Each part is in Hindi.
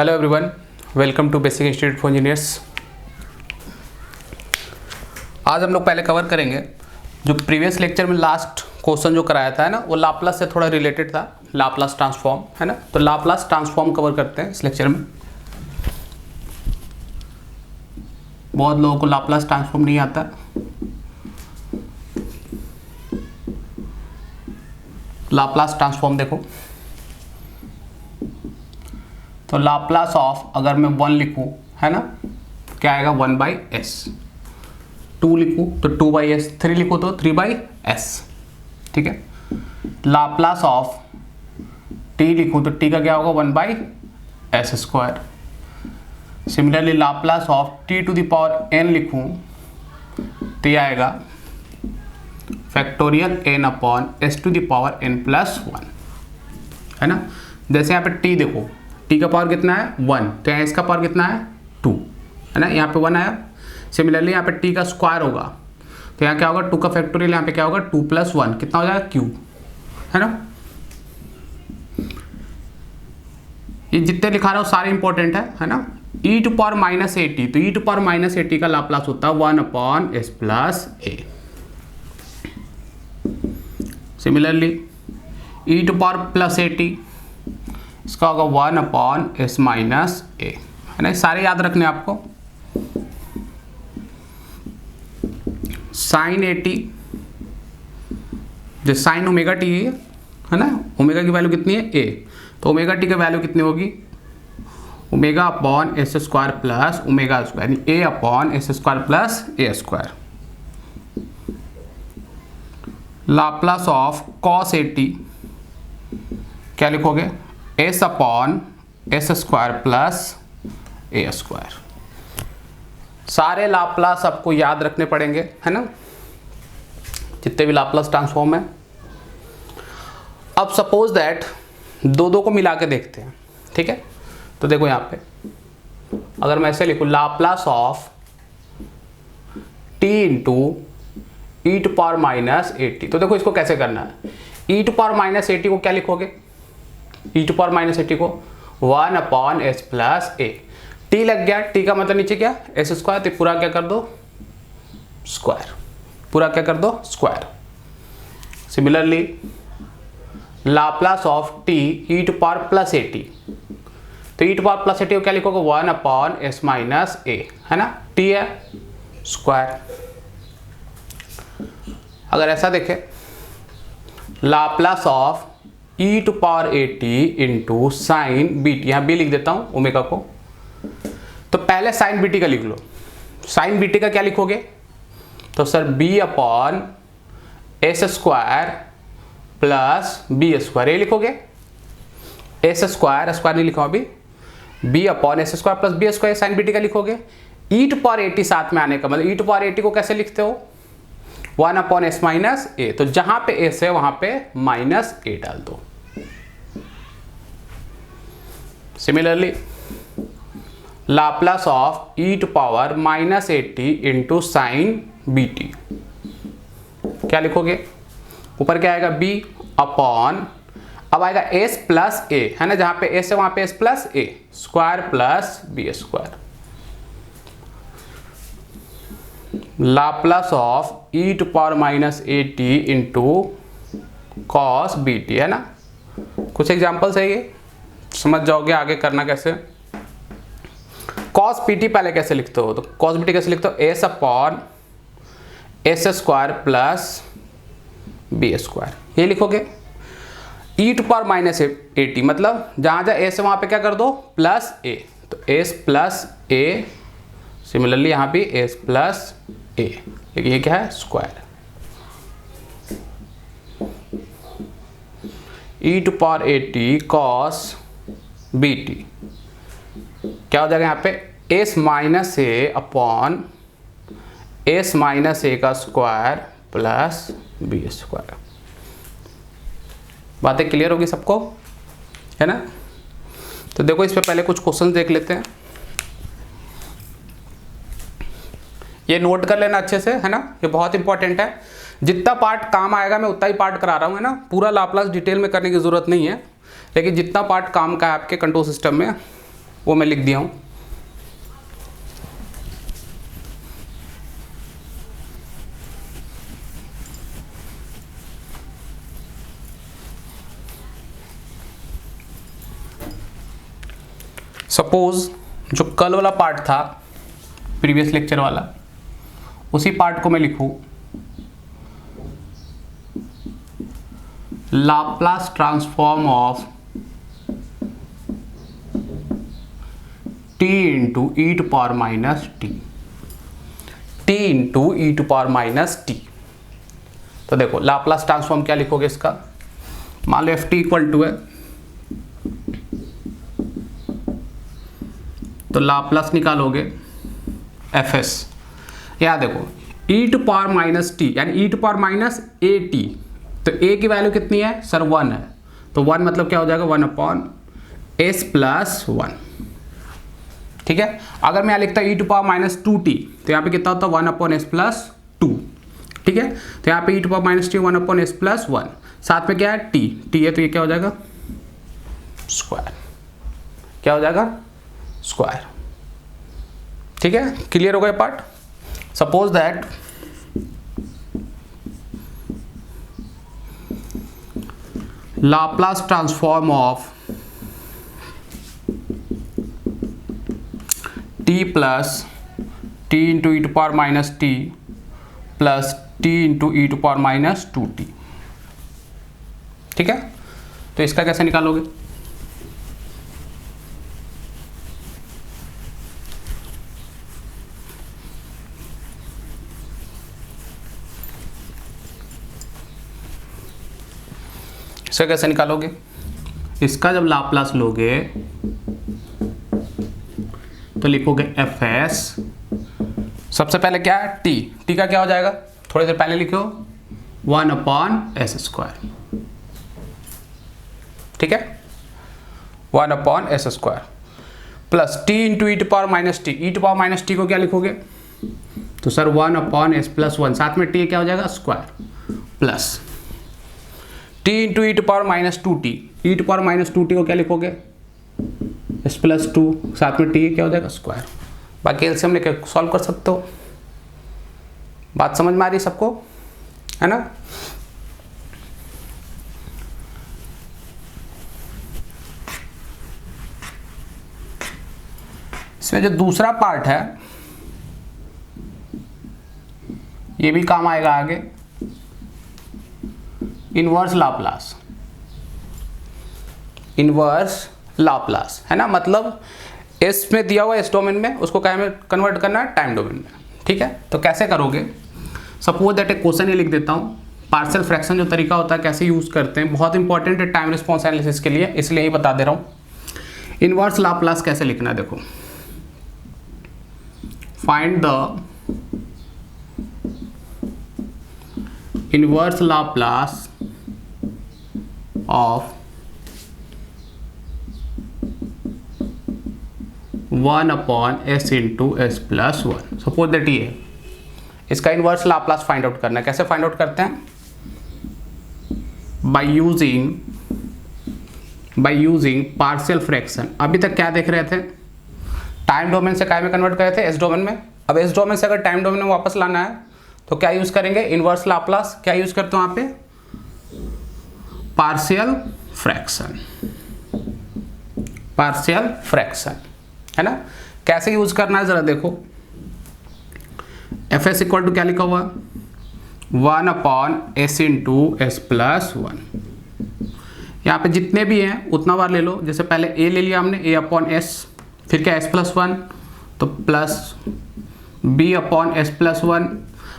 Hello everyone, welcome to Basic Institute for Engineers. आज हम लोग पहले कवर करेंगे जो प्रीवियस लेक्चर में लास्ट क्वेश्चन जो कराया था, है ना, वो लाप्लास से थोड़ा रिलेटेड था, लाप्लास ट्रांसफॉर्म, है ना। तो लाप्लास ट्रांसफॉर्म कवर करते हैं इस लेक्चर में। बहुत लोगों को लाप्लास ट्रांसफॉर्म नहीं आता। लाप्लास ट्रांसफॉर्म देखो, तो लाप्लास ऑफ अगर मैं 1 लिखूं, है ना, क्या आएगा 1/s। 2 लिखूं तो 2/s, 3 लिखूं तो 3/s, ठीक है। लाप्लास ऑफ t लिखूं तो t का क्या होगा 1/s²। Similarly Laplace of t to the power n लिखूं तो ये आएगा factorial n/s to the power n+1, है ना। जैसे यहाँ पे t देखो, t का पावर कितना है 1, तो यहाँ इसका पावर कितना है 2, है ना। यहाँ पे 1 आया। सिमिलरली यहाँ पे t का स्क्वायर होगा तो यहाँ क्या होगा 2 का फैक्टोरियल, यहाँ पे क्या होगा 2 + 1, कितना हो जाएगा क्यूब, है ना। ये जितने लिखा रहा हूँ सारे इंपॉर्टेंट है ना। e⁻−at, तो e⁻−at का लाप्लास होता है 1/s+a। सिमिलरली e⁻+at इसका होगा 1/s-a, है ना। सारे याद रखने आपको। sin 80 जो sin ω t है ना, ओमेगा की वैल्यू कितनी है a, तो ओमेगा टी की वैल्यू कितनी होगी ω/s² प्लस ω², यानी a/s² plus a²। Laplace of cos 80 क्या लिखोगे s/s² प्लस a²। सारे लाप्लास आपको याद रखने पड़ेंगे, है ना, जितने भी लाप्लास ट्रांसफॉर्म है। अब सपोज दैट दो को मिला के देखते हैं, ठीक है। तो देखो यहाँ पे अगर मैं ऐसे लिखूं Laplace of t into e⁻−80, तो देखो इसको कैसे करना है। e⁻−80 को क्या लिखोगे, e⁻−80 को 1/s+a। t लग गया, t का मतलब नीचे क्या s², तो पूरा क्या कर दो स्क्वायर, पूरा क्या कर दो square. Similarly Laplace of t e⁻+at, तो e⁻+at को क्या लिखोगे 1/s-a, है ना, t है स्क्वायर। अगर ऐसा देखें Laplace of e⁻at into sine bt, यहाँ b लिख देता हूँ ओमेगा को, तो पहले साइन bt का लिख लो। साइन bt का क्या लिखोगे, तो सर b/s² प्लस b² ये लिखोगे, s² नहीं लिखा अभी, b/s² plus b² sign bt का लिखोगे। e⁻at साथ में आने का मतलब e⁻at को कैसे लिखते हो 1/s-a, तो जहां पे s है वहां पे -a डाल दो। Similarly Laplace of e⁻−at into sine bt क्या लिखोगे, ऊपर क्या आएगा b अपॉन, अब आएगा s+a, है ना, जहां पे s है वहां पे s+a square plus b²। Laplace of e⁻−at into cos bt, है ना। कुछ एग्जांपल्स है, ये समझ जाओगे आगे करना कैसे। कॉस bt पहले कैसे लिखते हो, तो कॉस bt कैसे लिखते हो s/s² प्लस b², ये लिखोगे। e⁻−at मतलब जहां जहां s है वहां पे क्या कर दो प्लस a, तो s+a। सिमिलरली यहां भी s+a, ये क्या है स्क्वायर। e⁻at cos bt क्या हो जाएगा यहाँ पे s-a अपॉन s-a का स्क्वायर प्लस b²। बातें क्लियर होगी सबको, है ना। तो देखो इस पे पहले कुछ क्वेश्चन देख लेते हैं, ये नोट कर लेना अच्छे से, है ना, ये बहुत इंपॉर्टेंट है। जितना पार्ट काम आएगा मैं उतना ही पार्ट करा रहा हूँ, है ना। पूरा लाप्लास डिटेल में करने की जरूरत नहीं है, लेकिन जितना पार्ट काम का है आपके कंट्रोल सिस्टम में वो मैं लिख दिया हूँ। सपोज जो कल वाला पार्ट था प्रीवियस लेक्चर वाला, उसी पार्ट को मैं लिखूं Laplace transform of t into e to power minus t, t into e to power minus t. तो देखो लाप्लास ट्रांसफॉर्म क्या लिखोगे इसका, मान लो एफ टी इक्वल टू है, तो लाप्लास निकालोगे एफ एस। यहाँ देखो e to power minus t यानी e to power minus a t, तो ए की वैल्यू कितनी है सर 1 है, तो 1 मतलब क्या हो जाएगा 1 अपॉन एस प्लस 1। ठीक है, अगर मैं यहाँ लिखता ई टू पावर माइनस 2t तो यहाँ पे कितना होता है 1 अपॉन एस प्लस 2। ठीक है, तो यहाँ पे e to power minus t 1 upon s plus 1, साथ में क्या है टी है, तो ये क्या हो जाएगा स्क्वायर, क्या हो जाएगा स्क्वायर। ठीक है, क्लियर हो गया part. Suppose that Laplace transform of t plus t into e to power minus t plus t into e to power minus 2t। ठीक है, तो इसका कैसे निकालोगे, इसका कैसे निकालोगे, इसका जब लाप्लास लोगे तो लिखोगे एफ एस, सबसे पहले क्या है टी का क्या हो जाएगा, थोड़ी देर पहले लिखो 1 अपॉन एस स्क्वायर। ठीक है, 1 upon s square plus t into e to power minus t, e to power minus t को क्या लिखोगे, तो सर 1 अपॉन एस प्लस 1, साथ में टी क्या हो जाएगा square, plus t into e to power minus 2t, e to power minus 2t को क्या लिखोगे एस प्लस 2, साथ में टी क्या हो जाएगा स्क्वायर। बाकी एलसीएम लेके सॉल्व कर सकते हो। बात समझ में आ रही है सबको, है ना। इसमें जो दूसरा पार्ट है ये भी काम आएगा आगे, इनवर्स लाप्लास, इनवर्स लाप्लास है ना, मतलब एस में दिया हुआ इस डोमेन में, उसको क्या में कन्वर्ट करना है टाइम डोमेन में। ठीक है, तो कैसे करोगे, सपोज दैट एक क्वेश्चन ही लिख देता हूँ, पार्शियल फ्रैक्शन जो तरीका होता है कैसे यूज करते हैं, बहुत इंपॉर्टेंट है टाइम रिस्पॉन्स एनालिसिस के लिए, इसलिए ही बता दे रहा हूँ। इनवर्स लाप्लास कैसे लिखना है, देखो find the inverse Laplace of 1 upon S into s plus 1। Suppose that ये है, इसका इनवर्स लाप्लास फाइंड आउट करना है। कैसे फाइंड आउट करते हैं, बाय यूजिंग पार्शियल फ्रैक्शन। अभी तक क्या देख रहे थे, टाइम डोमेन से क्या में कन्वर्ट कर रहे थे एस डोमेन में, अब एस डोमेन से अगर टाइम डोमेन में वापस लाना है तो क्या यूज करेंगे इनवर्स लाप्लास, क्या यूज करते हो वहां पे पार्शियल फ्रैक्शन, पार्शियल फ्रैक्शन है ना। कैसे यूज करना है जरा देखो, एफ एस इक्वल टू क्या लिखा हुआ 1 upon S into s plus 1। यहाँ पे जितने भी हैं उतना बार ले लो, जैसे पहले ए ले लिया हमने ए अपॉन एस, फिर क्या एस प्लस 1 तो plus b upon s plus 1,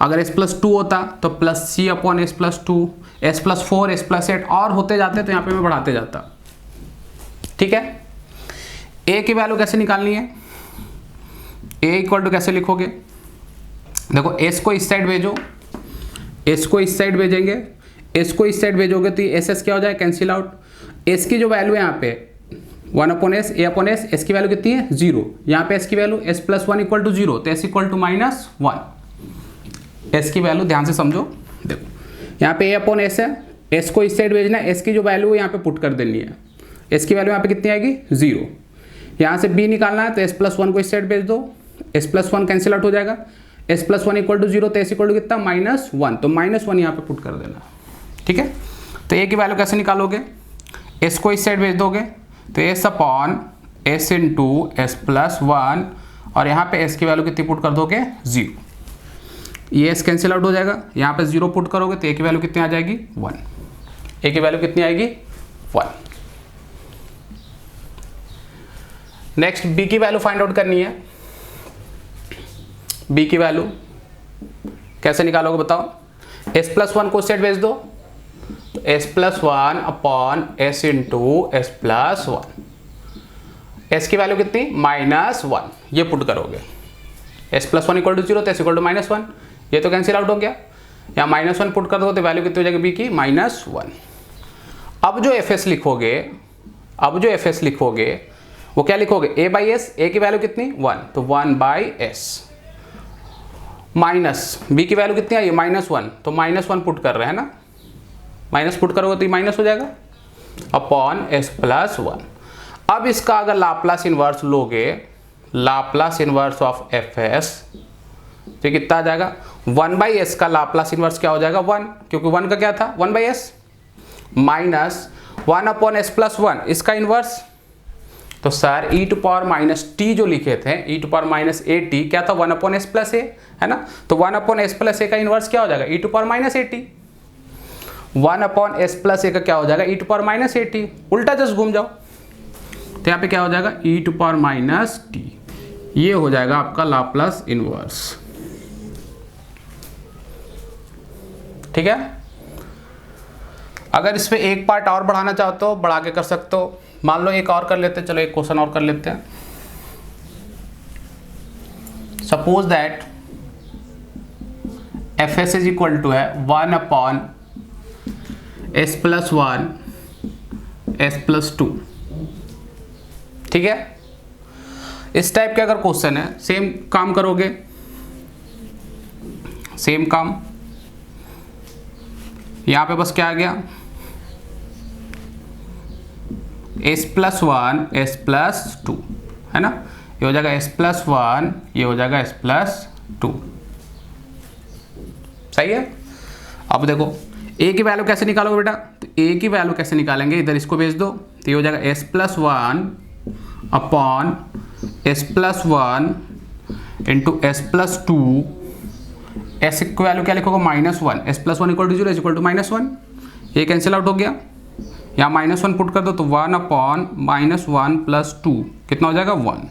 अगर एस प्लस 2 होता तो plus c upon s plus 2, s plus 4 s plus 8 और होते जाते, तो यहाँ पे मैं बढ़ाते जाता। ठीक है, ए की वैल्यू कैसे निकालनी है, ए इक्वल टू कैसे लिखोगे, देखो एस को इस साइड भेजो, एस को इस साइड भेजेंगे, एस को इस साइड भेजोगे तो एस एस क्या हो जाएगा कैंसिल आउट। एस की जो वैल्यू है यहाँ पे 1 upon s, a upon s, s की वैल्यू कितनी है 0, यहाँ पे एस की value s plus 1 equal to 0, तो s equal to minus 1। S की वैल्यू ध्यान से समझो, देखो यहाँ पे ए अपॉन एस है, एस को इस साइड भेजना है, एस की जो वैल्यू है यहाँ पे पुट कर देनी है, एस की वैल्यू यहाँ पे कितनी आएगी 0, यहाँ से b निकालना है तो s प्लस वन को इस साइड भेज दो, s plus one cancel out हो जाएगा, s plus one equal to zero, तो s इक्वल टू कितना माइनस वन, तो माइनस वन यहाँ पे पुट कर देना। ठीक है, तो a की वैल्यू कैसे निकालोगे, s को इस साइड भेज दोगे तो s upon s into s plus one, और यहाँ पे s की वैल्यू कितनी पुट कर दोगे 0, ये s कैंसिल आउट हो जाएगा, यहाँ पे 0 पुट करोगे तो a की वैल्यू कितनी आ जाएगी 1, a की वैल्यू कितनी आएगी 1। नेक्स्ट b की वैल्यू फाइंड आउट करनी है। b की वैल्यू कैसे निकालोगे बताओ, s प्लस वन को सेट भेज दो तो s plus one upon s into s plus one, s की वैल्यू कितनी माइनस वन, ये पुट करोगे, s plus one equal to zero तो s equal to minus one, ये तो कैंसिल आउट हो गया, या माइनस वन पुट कर दो तो वैल्यू कितनी हो जाएगी b की माइनस वन। अब जो fs लिखोगे, वो क्या लिखोगे a बाई एस, a की वैल्यू कितनी 1, तो 1 बाई एस, माइनस b की वैल्यू कितनी आई माइनस वन, तो माइनस वन पुट कर रहे हैं ना, माइनस पुट करोगे तो ये माइनस हो जाएगा, अपॉन s प्लस वन। अब इसका अगर लाप्लास इन्वर्स लोगे, लाप्लास इन्वर्स ऑफ fs, तो कितना आ जाएगा 1 बाई एस का लाप्लास इन्वर्स क्या हो जाएगा 1, क्योंकि 1 का क्या था 1 by s, minus 1 upon s plus one, इसका इन्वर्स, तो sir e to power minus t जो लिखे थे, e to power minus a t क्या था 1 अपॉन एस प्लस ए, है ना, तो 1 अपॉन एस प्लस ए का इन्वर्स क्या हो जाएगा e to power minus a t, 1 upon s plus a का क्या हो जाएगा e to power minus a t, उल्टा जस्ट घूम जाओ तो यहाँ पे क्या हो जाएगा e to power minus t, ये हो जाएगा आपका लाप्लास इन्वर्स। ठीक है, अगर इस पे एक पार्ट और बढ़ाना चाहते हो बढ़ा के कर सकते हो, मान लो एक और कर लेते हैं, चलो एक क्वेश्चन और कर लेते हैं। Suppose that f s is equal to है 1 upon s plus one s plus two. ठीक है, इस टाइप के अगर क्वेश्चन है, सेम काम करोगे, सेम काम, यहां पे बस क्या आ गया s plus one s plus two, है ना, ये हो जाएगा s प्लस वन, ये हो जाएगा s प्लस टू। सही है, अब देखो a की वैल्यू कैसे निकालोगे बेटा, तो a की वैल्यू कैसे निकालेंगे, इधर इसको भेज दो तो ये हो जाएगा s plus one upon s plus one into s plus two, s की वैल्यू क्या लिखोगे minus one, s plus one equal to zero, equal to minus one, ये कैंसिल आउट हो गया, यहाँ माइनस वन पुट कर दो तो 1 upon minus one plus two कितना हो जाएगा 1।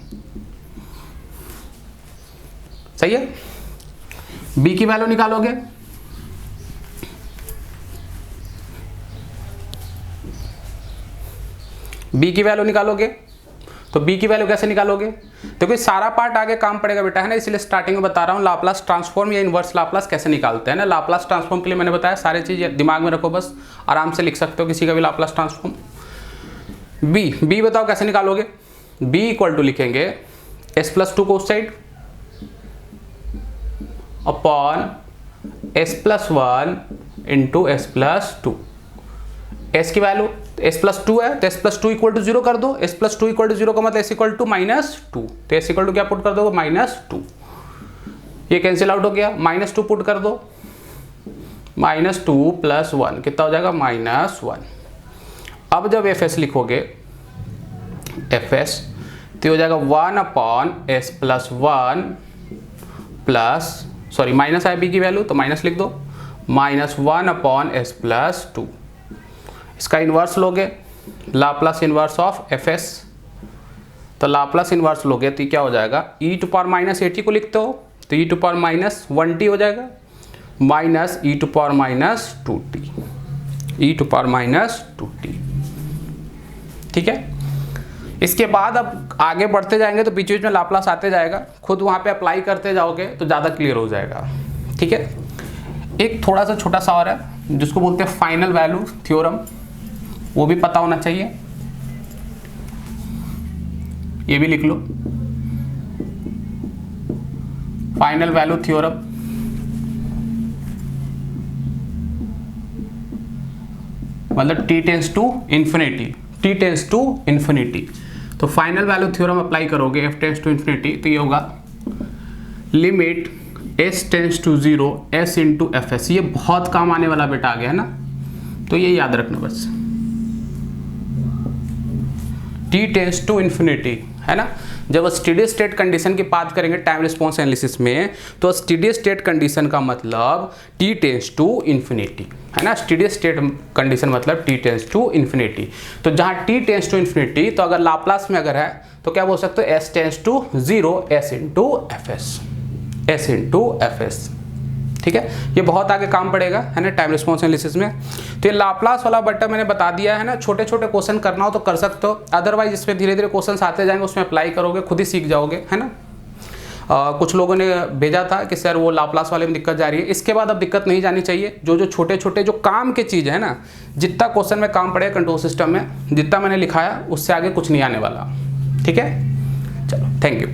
सही है, b की वैल्यू निकालोगे, b की वैल्यू निकालोगे तो b की वैल्यू कैसे निकालोगे, देखो सारा पार्ट आगे काम पड़ेगा बेटा, है ना, इसलिए स्टार्टिंग में बता रहा हूँ लाप्लास ट्रांसफॉर्म या इनवर्स लाप्लास कैसे निकालते हैं ना। लाप्लास ट्रांसफॉर्म के लिए मैंने बताया, सारी चीज़ दिमाग में रखो, बस आराम से लिख सकते हो किसी का भी लाप्लास ट्रांसफॉर्म। b बताओ कैसे निकालोगे, b इक्वल टू लिखेंगे s प्लस टू को उस side upon s plus one into s plus two, s की वैल्यू s प्लस टू है तो s plus two equal to zero कर दो, s plus two equal to zero का मतलब s equal to minus two, तो s इक्वल टू क्या पुट कर दो माइनस टू, ये कैंसिल आउट हो गया, माइनस टू पुट कर दो, माइनस टू प्लस वन कितना हो जाएगा माइनस वन। अब जब एफ एस लिखोगे एफ एस तो हो जाएगा 1 upon s plus one plus, sorry minus है बी की वैल्यू तो माइनस लिख दो, minus 1 upon s plus two. इसका इन्वर्स लोगे, Laplace inverse of f s, तो लाप्लास इन्वर्स लोगे तो क्या हो जाएगा e to power minus a t को लिखते हो तो e to power minus one t हो जाएगा, minus e to power minus two t, e to power minus two t. ठीक है, इसके बाद अब आगे बढ़ते जाएंगे तो बीच बीच में लाप्लास आते जाएगा, खुद वहाँ पे अप्लाई करते जाओगे तो ज़्यादा क्लियर हो जाएगा। ठीक है, एक थोड़ा सा छोटा सा और है जिसको बोलते हैं फाइनल वैल्यू थ्योरम, वो भी पता होना चाहिए, ये भी लिख लो, फाइनल वैल्यू थ्योरम। मतलब t tends to infinity, t tends to infinity, तो तो फाइनल वैल्यू थ्योरम अप्लाई करोगे एफ टेंस टू इन्फिनिटी, तो ये होगा limit s tends to 0 s into f s. ये बहुत काम आने वाला बेटा आ गया है ना, तो ये याद रखना बस। टी टेंस टू इन्फिनिटी है ना, जब स्टेडी स्टेट कंडीशन की बात करेंगे टाइम रिस्पॉन्स एनालिसिस में, तो स्टेडी स्टेट कंडीशन का मतलब टी टेंस टू इन्फिनिटी है ना। स्टेडी स्टेट कंडीशन मतलब टी टेंस टू इन्फिनिटी। तो जहाँ टी टेंस टू इन्फिनिटी, तो अगर लाप्लास में अगर है तो क्या बोल सकते हो, s tends to 0 s into f s, s into f s. ठीक है, ये बहुत आगे काम पड़ेगा है ना टाइम रिस्पॉन्स एनालिसिस में। तो ये लाप्लास वाला बट्टा मैंने बता दिया है ना, छोटे छोटे क्वेश्चन करना हो तो कर सकते हो, अदरवाइज इसमें धीरे धीरे क्वेश्चन आते जाएंगे, उसमें अप्लाई करोगे खुद ही सीख जाओगे है ना। कुछ लोगों ने भेजा था कि सर वो लाप्लास वाले में दिक्कत जा रही है, इसके बाद अब दिक्कत नहीं जानी चाहिए। जो जो छोटे छोटे जो काम के चीज़ है ना, जितना क्वेश्चन में काम पड़ेगा कंट्रोल सिस्टम में, जितना मैंने लिखाया उससे आगे कुछ नहीं आने वाला। ठीक है, चलो थैंक यू।